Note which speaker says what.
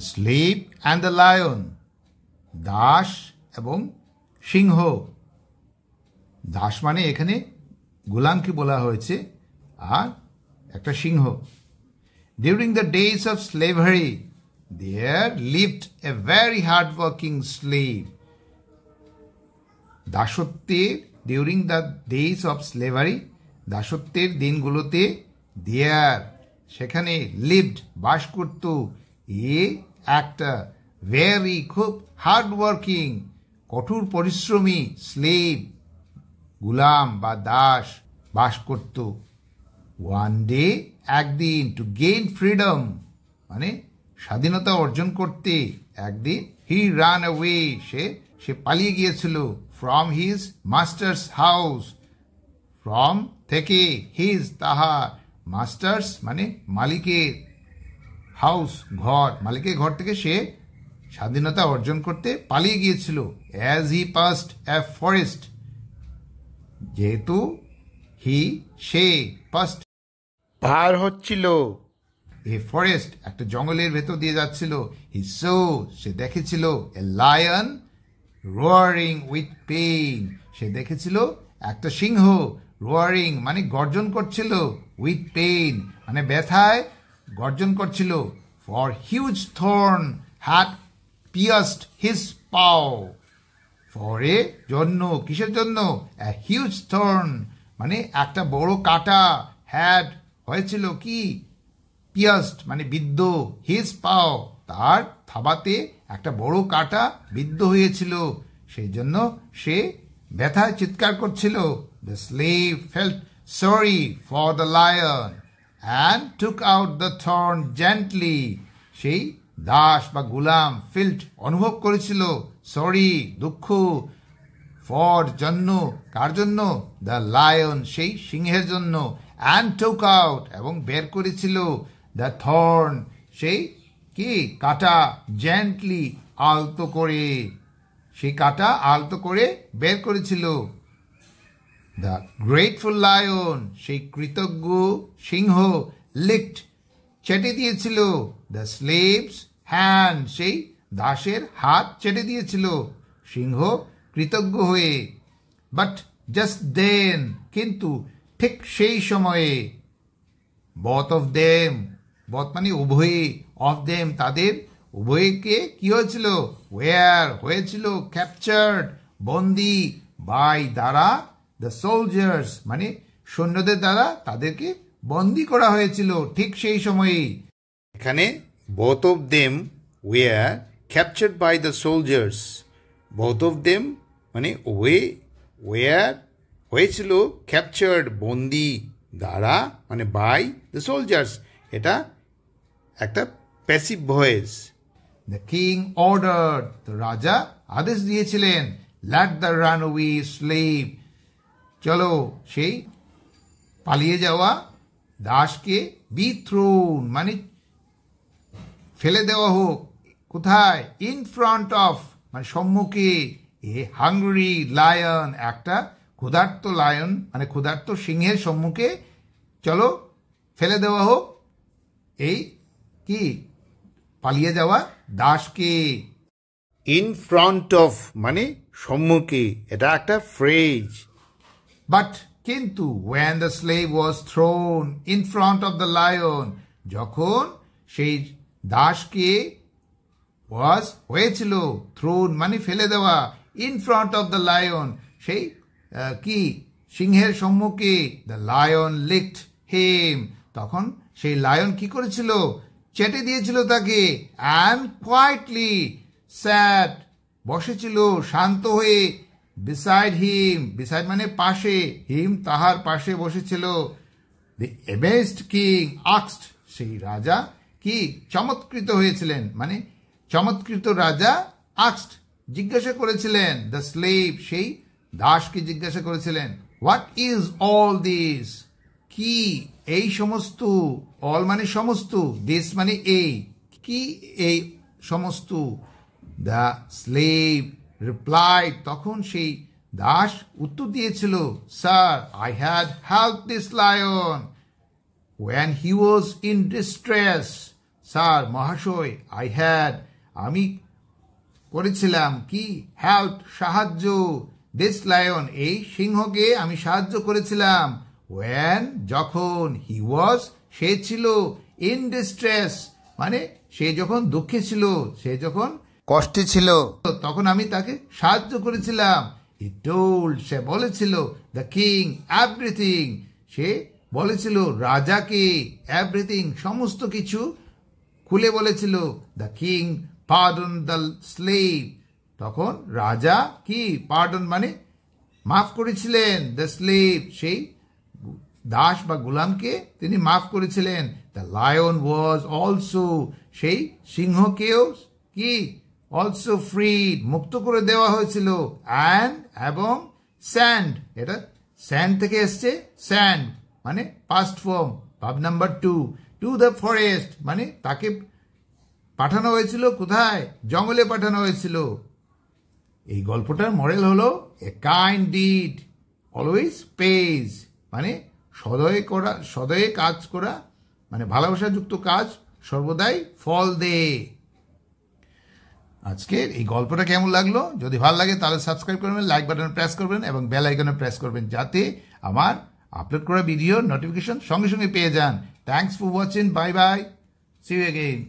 Speaker 1: Slave and the lion, Das এবং সিংহ। দাস মানে এখানে গোলামকে বলা হয়েছে, আর একটা সিংহ। During the days of slavery there lived a very hard working slave. দাসত্বের during the days of slavery, দাসত্বের দিনগুলোতে, দেয়ার সেখানে, লিভড বাস করত, একটা ভেরি খুব হার্ড ওয়ার্কিং কঠোর পরিশ্রমী স্লেভ গুলাম বা দাস বাস করত। ওয়ান ডে একদিন, টু গেইন ফ্রিডম মানে স্বাধীনতা অর্জন করতে, একদিন হি রান অ্যাওয়ে সে পালিয়ে গিয়েছিল, from his masters house, from থেকে, হিজ তাহার, মাস্টার্স মানে মালিকের, হাউস ঘর, মালিকের ঘর থেকে সে স্বাধীনতা অর্জন করতে পালিয়ে গিয়েছিল। As he past a forest, যেহেতু সে পাস্ট পার হচ্ছিল, এ ফরেস্ট একটা জঙ্গলের ভেতর দিয়ে যাচ্ছিল, সে দেখেছিল a lion roaring with pain, সে দেখেছিল একটা সিংহ, রোয়ারিং মানে গর্জন করছিল, উইথ পেইন মানে ব্যথায় গর্জন করছিল, for huge thorn had pierced his paw, ফরে জন্য, কিসের জন্য, এ হিউজ থর্ন মানে একটা বড় কাঁটা, হ্যাড হয়েছিল কি, পিয়ার্সড মানে বিদ্ধ, হিজ পাও তার থাবাতে একটা বড় কাঁটা বিদ্ধ হয়েছিল, সেই জন্য সে ব্যথায় চিৎকার করছিল। The slave felt sorry for the lion and took out the thorn gently, সেই দাস বা গুলাম ফিল্ট অনুভব করেছিল, সরি দুঃখ, ফর জন্য, কার জন্য, দ্য লায়ন সেই সিংহের জন্য, অ্যান্ড টুক আউট এবং বের করেছিল, দ্য থর্ন সেই কি কাটা, জেন্টলি আলতো করে, সেই কাটা আলতো করে বের করেছিল। দ্য গ্রেটফুল লায়ন সেই কৃতজ্ঞ সিংহ, লিকড চেটে দিয়েছিল, দ্য স্লেভস হ্যান্ড সেই দাসের হাত চেটে দিয়েছিল, সিংহ কৃতজ্ঞ হয়ে। বাট জাস্ট দেন কিন্তু ঠিক সেই সময়ে, both of them, both মানে উভয়ে, of them তাদের উভয়কে কি হয়েছিল, হয়েছিল, ক্যাপচার্ড বন্দি, বাই দ্বারা, দ্য সোলজার্স মানে সৈন্যদের দ্বারা তাদেরকে বন্দি করা হয়েছিল ঠিক সেই সময়ে। এখানে both of them were captured by the soldiers, both of them মানে হয়েছিল, ক্যাপচার্ড বন্দি, দ্বারা মানে বাই দ্য সোলজার্স, এটা একটা passive voice. The king order, তো রাজা আদেশ দিয়েছিলেন, লেট দ্য রানওয়ে স্লেভ, চলো সেই পালিয়ে যাওয়া দাসকে বি থ্রোন মানে ফেলে দেওয়া হোক, কোথায়, ইন ফ্রন্ট অফ মানে সম্মুখে, এ হাংরি লায়ন একটা ক্ষুধার্ত লায়ন মানে ক্ষুধার্ত সিংহের সম্মুখে চলো ফেলে দেওয়া হোক এই কি পালিয়ে যাওয়া দাসকে। ইন ফ্রন্ট অফ মানে সম্মুখে, এটা একটা ফ্রেজ। বাট কিন্তু when the slave was thrown in front of the lion, যখন সেই দাসকে হয়েছিল, থ্রোন মানে ফেলে দেওয়া, in front of the lion সেই কি সিংহের সম্মুখে, দ্য লায়ন লিকড হিম, তখন সেই লায়ন কি করেছিল, চেটে দিয়েছিল তাকে, অ্যান্ড কোয়াইটলি স্যাট বসেছিল শান্ত হয়ে, বিসাইড হিম, বিসাইড মানে পাশে, হিম তাহার পাশে বসেছিল। দি এমেজড কিং আস্কড, সেই রাজা কি চমৎকৃত হয়েছিলেন মানে চমৎকৃত রাজা, আস্কড জিজ্ঞাসা করেছিলেন, দ্য স্লেভ সেই দাসকে জিজ্ঞাসা করেছিলেন, হোয়াট ইজ অল দিস, কি এই সমস্ত, অল মানে সমস্ত, দিস মানে এই, কি এই সমস্ত। দ্য স্লেভ রিপ্লাইড, তখন সেই দাস উত্তর দিয়েছিল, sir I had help this lion when he was in distress, sir মহাশয় আমি করেছিলাম কি হেল্প সাহায্য দিস লায়ন এই সিংহকে আমি সাহায্য করেছিলাম when যখন he was সে ছিল in distress মানে সে যখন দুঃখে ছিল সে যখন কষ্টে ছিল তখন আমি তাকে সাহায্য করেছিলাম he told সে বলেছিল the king everything সে বলেছিল রাজাকে everything সমস্ত কিছু খুলে বলেছিল the king pardon the slave তখন রাজা কি pardon মানে মাফ করেছিলেন the slave সেই দাস বা গোলামকে তিনি মাফ করেছিলেন the lion was also সেই সিংহকেও কি also freed মুক্ত করে দেওয়া হয়েছিল and এবং sand এটা sand থেকে এসছে sand মানে past form verb number 2 to the forest মানে তাকে পাঠানো হয়েছিল কোথায় জঙ্গলে পাঠানো হয়েছিল এই গল্পটার মডেল হলো a kind did always page মানে সদয়ে কাজ করা মানে ভালোবাসাযুক্ত কাজ সর্বদাই ফল দেয় আজকের এই গল্পটা কেমন লাগলো যদি ভালো লাগে তাহলে সাবস্ক্রাইব করবেন লাইক বাটনে প্রেস করবেন এবং বেল আইকনে প্রেস করবেন যাতে আমার আপলোড করা ভিডিওর নোটিফিকেশন সঙ্গে সঙ্গে পেয়ে যান thanks for watching bye bye see you again